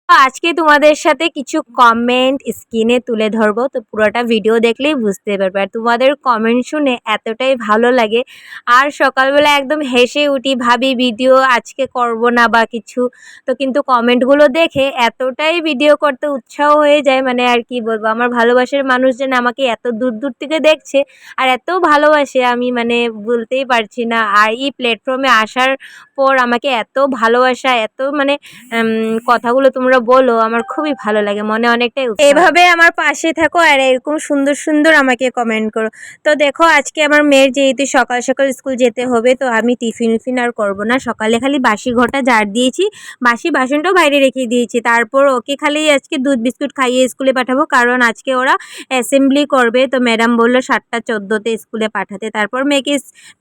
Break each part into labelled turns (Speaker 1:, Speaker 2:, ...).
Speaker 1: আজকে তোমাদের সাথে কিছু কমেন্ট স্ক্রিনে তুলে ধরবো, তো পুরোটা ভিডিও দেখলেই বুঝতে পারবে। আর তোমাদের কমেন্ট শুনে এতটাই ভালো লাগে, আর সকালবেলা একদম হেসে উঠি, ভাবি ভিডিও আজকে করব না বা কিছু, তো কিন্তু কমেন্টগুলো দেখে এতটাই ভিডিও করতে উৎসাহ হয়ে যায়, মানে আর কি বলবো, আমার ভালোবাসার মানুষজন আমাকে এত দূর দূর থেকে দেখছে আর এত ভালোবাসে, আমি মানে বলতেই পারছি না। আর এই প্ল্যাটফর্মে আসার পর আমাকে এত ভালোবাসা, এত মানে কথাগুলো তোমরা বলো, আমার খুবই ভালো লাগে, মনে অনেকটাই উৎসাহ। এভাবে আমার পাশে থাকো আর এরকম সুন্দর সুন্দর আমাকে কমেন্ট করো। তো দেখো, আজকে আমার মেয়ের যেহেতু সকাল সকাল স্কুল যেতে হবে, তো আমি টিফিন আর করব না। সকালে খালি বাসি ঘরটা ঝাড় দিয়েছি, বাসি বাসনটাও বাইরে রেখে দিয়েছি। তারপর ওকে খালি আজকে দুধ বিস্কুট খাইয়ে স্কুলে পাঠাবো, কারণ আজকে ওরা অ্যাসেম্বলি করবে, তো ম্যাডাম বললো 7:14-তে স্কুলে পাঠাতে। তারপর মেয়েকে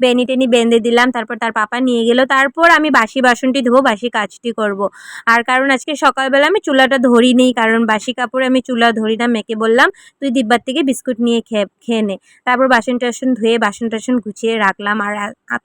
Speaker 1: বেনি টেনি বেঁধে দিলাম, তারপর তার পাপা নিয়ে গেল। তারপর আমি বাসি বাসনটি ধোবো, বাসি কাজটি করব। আর কারণ আজকে সকালবেলা আমি চুলাটা ধরি নেই, কারণ বাসি কাপড়ে আমি চুলা ধরি না। মেয়েকে বললাম তুই দিব্যার থেকে বিস্কুট নিয়ে খেয়ে নে। তারপর বাসন টাসন ধুয়ে বাসন টাসন গুছিয়ে রাখলাম। আর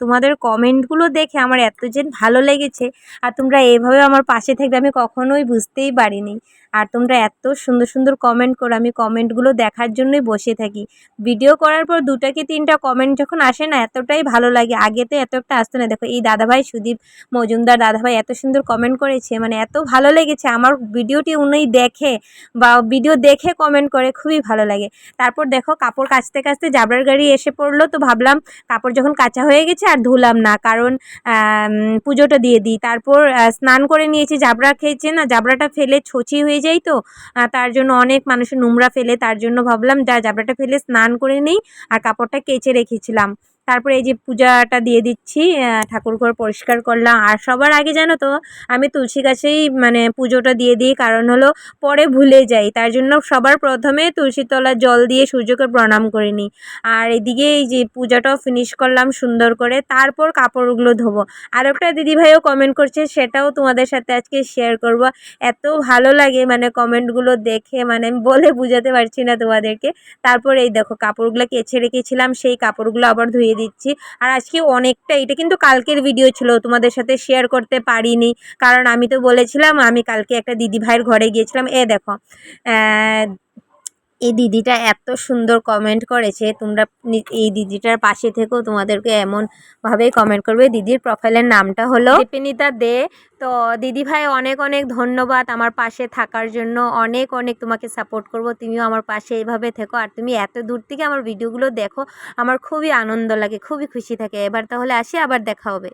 Speaker 1: তোমাদের কমেন্টগুলো দেখে আমার এত যে ভালো লেগেছে, আর তোমরা এইভাবে আমার পাশে থাকবে আমি কখনোই বুঝতেই পারিনি। আর তোমরা এত সুন্দর সুন্দর কমেন্ট করো, আমি কমেন্টগুলো দেখার জন্যই বসে থাকি। ভিডিও করার পর 2টা কি 3টা কমেন্ট যখন আসে না, এতটাই ভালো লাগে। আগে তো এত একটা আসতো না। দেখো, এই দাদাভাই সুদীপ মজুমদার দাদাভাই এত সুন্দর কমেন্ট করেছে, মানে এত ভালো লেগেছে আমার ভিডিওটি উনি দেখে বা ভিডিও দেখে কমেন্ট করে, খুবই ভালো লাগে। তারপর দেখো, কাপড় কাচতে কাচতে জাবরার গাড়ি এসে পড়লো, তো ভাবলাম কাপড় যখন কাচা হয়ে গেছে আর ধুলাম না, কারণ পুজোটা দিয়ে দিই। তারপর স্নান করে নিয়েছি, জাবরা খেয়েছে না, জাবরাটা ফেলে ছচি হয়ে যায়, তো তার জন্য অনেক মানুষের নোংরা ফেলে, তার জন্য ভাবলাম জাবরাটা ফেলে স্নান করে নিই। আর কাপড়টা কেচে রেখেছিলাম। তারপরে এই যে পূজাটা দিয়ে দিচ্ছি, ঠাকুরঘর পরিষ্কার করলাম। আর সবার আগে জানো তো, আমি তুলসী গাছেই মানে পুজোটা দিয়ে দিই, কারণ হলো পরে ভুলে যাই, তার জন্য সবার প্রথমে তুলসী তলার জল দিয়ে সূর্যকে প্রণাম করে নিই। আর এদিকে এই যে পূজাটাও ফিনিশ করলাম সুন্দর করে, তারপর কাপড়গুলো ধোবো। আর একটা দিদিভাইও কমেন্ট করছে, সেটাও তোমাদের সাথে আজকে শেয়ার করব। এত ভালো লাগে মানে কমেন্টগুলো দেখে, মানে আমি বলে বোঝাতে পারছি না তোমাদেরকে। তারপর এই দেখো, কাপড়গুলো কেচে রেখেছিলাম, সেই কাপড়গুলো আবার ধুয়ে দিচ্ছি। আর আজকে অনেকটা, এটা কিন্তু কালকের ভিডিও ছিল, তোমাদের সাথে শেয়ার করতে পারিনি, কারণ আমি তো বলেছিলাম আমি কালকে একটা দিদিভাইয়ের ঘরে গিয়েছিলাম। এ দেখো, এই দিদিটা এত সুন্দর কমেন্ট করেছে, তোমরা এই দিদিটার পাশে থেকেও তোমাদেরকে এমনভাবেই কমেন্ট করবে। দিদির প্রোফাইলের নামটা হলো দীপিনিতা দে। তো দিদিভাই অনেক অনেক ধন্যবাদ আমার পাশে থাকার জন্য, অনেক অনেক তোমাকে সাপোর্ট করব, তুমিও আমার পাশে এইভাবে থেকো। আর তুমি এত দূর থেকে আমার ভিডিওগুলো দেখো, আমার খুবই আনন্দ লাগে, খুবই খুশি থাকে। এবার তাহলে আসি, আবার দেখা হবে।